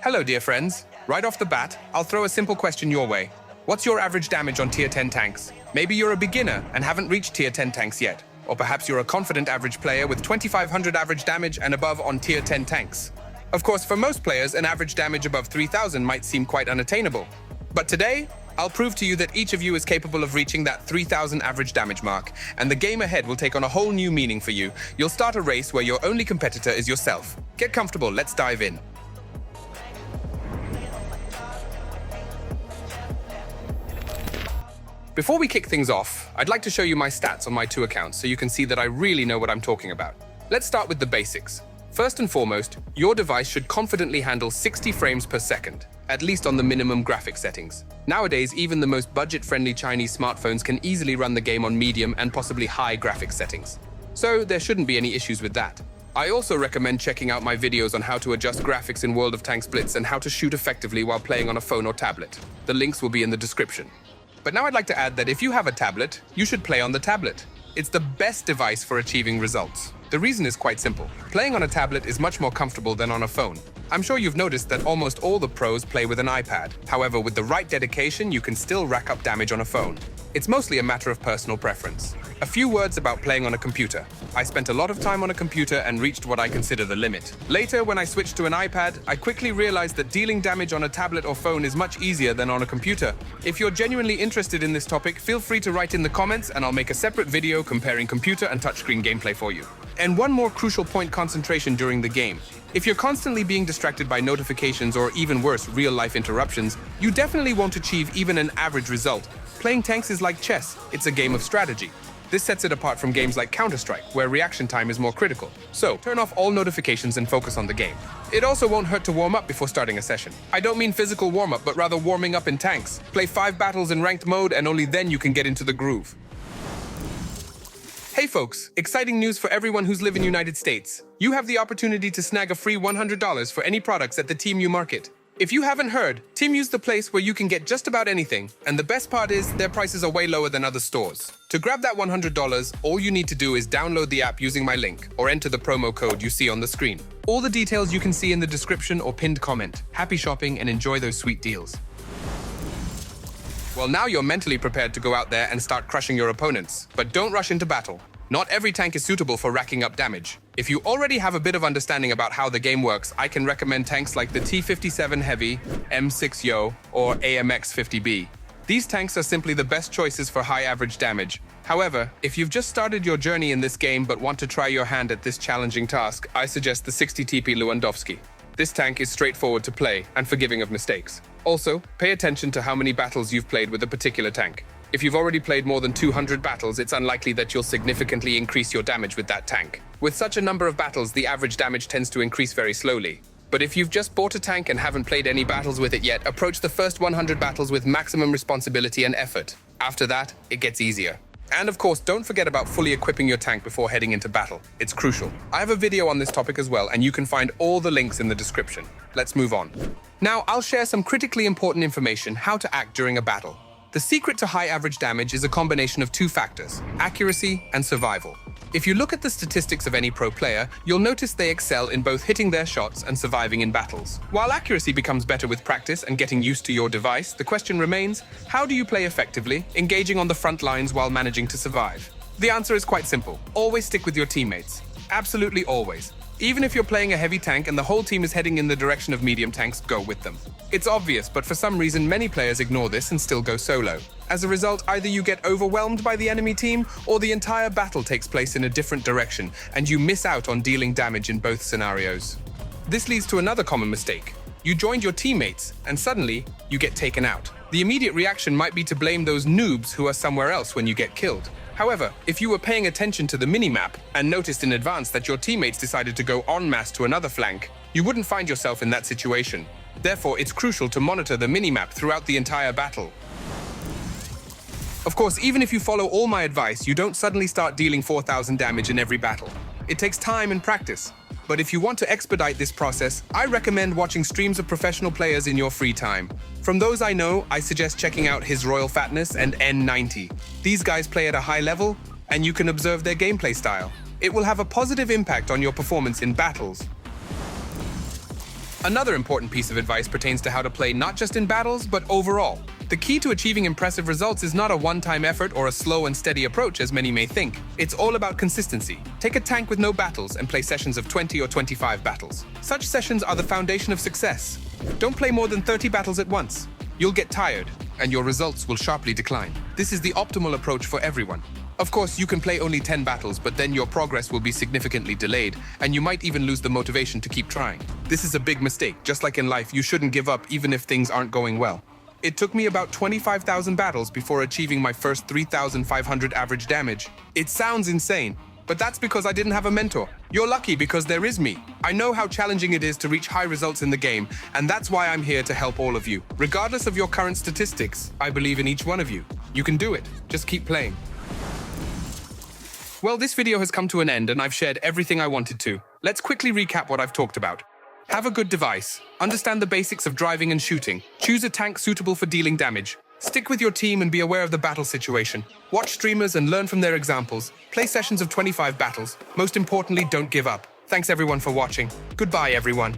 Hello, dear friends. Right off the bat, I'll throw a simple question your way. What's your average damage on Tier 10 tanks? Maybe you're a beginner and haven't reached Tier 10 tanks yet. Or perhaps you're a confident average player with 2500 average damage and above on Tier 10 tanks. Of course, for most players, an average damage above 3000 might seem quite unattainable. But today, I'll prove to you that each of you is capable of reaching that 3000 average damage mark, and the game ahead will take on a whole new meaning for you. You'll start a race where your only competitor is yourself. Get comfortable, let's dive in. Before we kick things off, I'd like to show you my stats on my two accounts so you can see that I really know what I'm talking about. Let's start with the basics. First and foremost, your device should confidently handle 60 frames per second, at least on the minimum graphic settings. Nowadays, even the most budget-friendly Chinese smartphones can easily run the game on medium and possibly high graphics settings. So there shouldn't be any issues with that. I also recommend checking out my videos on how to adjust graphics in World of Tanks Blitz and how to shoot effectively while playing on a phone or tablet. The links will be in the description. But now I'd like to add that if you have a tablet, you should play on the tablet. It's the best device for achieving results. The reason is quite simple. Playing on a tablet is much more comfortable than on a phone. I'm sure you've noticed that almost all the pros play with an iPad. However, with the right dedication, you can still rack up damage on a phone. It's mostly a matter of personal preference. A few words about playing on a computer. I spent a lot of time on a computer and reached what I consider the limit. Later, when I switched to an iPad, I quickly realized that dealing damage on a tablet or phone is much easier than on a computer. If you're genuinely interested in this topic, feel free to write in the comments and I'll make a separate video comparing computer and touchscreen gameplay for you. And one more crucial point: concentration during the game. If you're constantly being distracted by notifications or even worse, real-life interruptions, you definitely won't achieve even an average result. Playing tanks is like chess. It's a game of strategy. This sets it apart from games like Counter-Strike, where reaction time is more critical. So, turn off all notifications and focus on the game. It also won't hurt to warm up before starting a session. I don't mean physical warm-up, but rather warming up in tanks. Play 5 battles in ranked mode and only then you can get into the groove. Hey folks, exciting news for everyone who's live in United States. You have the opportunity to snag a free $100 for any products at the Temu Market. If you haven't heard, Temu's the place where you can get just about anything, and the best part is their prices are way lower than other stores. To grab that $100, all you need to do is download the app using my link or enter the promo code you see on the screen. All the details you can see in the description or pinned comment. Happy shopping and enjoy those sweet deals. Well, now you're mentally prepared to go out there and start crushing your opponents, but don't rush into battle. Not every tank is suitable for racking up damage. If you already have a bit of understanding about how the game works, I can recommend tanks like the T57 Heavy, M6 Yo, or AMX 50B. These tanks are simply the best choices for high average damage. However, if you've just started your journey in this game but want to try your hand at this challenging task, I suggest the 60 TP Lewandowski. This tank is straightforward to play and forgiving of mistakes. Also, pay attention to how many battles you've played with a particular tank. If you've already played more than 200 battles, it's unlikely that you'll significantly increase your damage with that tank. With such a number of battles, the average damage tends to increase very slowly. But if you've just bought a tank and haven't played any battles with it yet, approach the first 100 battles with maximum responsibility and effort. After that, it gets easier. And of course, don't forget about fully equipping your tank before heading into battle. It's crucial. I have a video on this topic as well, and you can find all the links in the description. Let's move on. Now, I'll share some critically important information: how to act during a battle. The secret to high average damage is a combination of two factors: accuracy and survival. If you look at the statistics of any pro player, you'll notice they excel in both hitting their shots and surviving in battles. While accuracy becomes better with practice and getting used to your device, the question remains: how do you play effectively, engaging on the front lines while managing to survive? The answer is quite simple. Always stick with your teammates. Absolutely always. Even if you're playing a heavy tank and the whole team is heading in the direction of medium tanks, go with them. It's obvious, but for some reason many players ignore this and still go solo. As a result, either you get overwhelmed by the enemy team, or the entire battle takes place in a different direction, and you miss out on dealing damage in both scenarios. This leads to another common mistake. You joined your teammates, and suddenly, you get taken out. The immediate reaction might be to blame those noobs who are somewhere else when you get killed. However, if you were paying attention to the minimap and noticed in advance that your teammates decided to go en masse to another flank, you wouldn't find yourself in that situation. Therefore, it's crucial to monitor the minimap throughout the entire battle. Of course, even if you follow all my advice, you don't suddenly start dealing 4000 damage in every battle. It takes time and practice. But if you want to expedite this process, I recommend watching streams of professional players in your free time. From those I know, I suggest checking out His Royal Fatness and N90. These guys play at a high level, and you can observe their gameplay style. It will have a positive impact on your performance in battles. Another important piece of advice pertains to how to play not just in battles, but overall. The key to achieving impressive results is not a one-time effort or a slow and steady approach as many may think. It's all about consistency. Take a tank with no battles and play sessions of 20 or 25 battles. Such sessions are the foundation of success. Don't play more than 30 battles at once. You'll get tired, and your results will sharply decline. This is the optimal approach for everyone. Of course, you can play only 10 battles, but then your progress will be significantly delayed, and you might even lose the motivation to keep trying. This is a big mistake. Just like in life, you shouldn't give up even if things aren't going well. It took me about 25,000 battles before achieving my first 3,500 average damage. It sounds insane, but that's because I didn't have a mentor. You're lucky because there is me. I know how challenging it is to reach high results in the game, and that's why I'm here to help all of you. Regardless of your current statistics, I believe in each one of you. You can do it. Just keep playing. Well, this video has come to an end and I've shared everything I wanted to. Let's quickly recap what I've talked about. Have a good device. Understand the basics of driving and shooting. Choose a tank suitable for dealing damage. Stick with your team and be aware of the battle situation. Watch streamers and learn from their examples. Play sessions of 25 battles. Most importantly, don't give up. Thanks everyone for watching. Goodbye, everyone.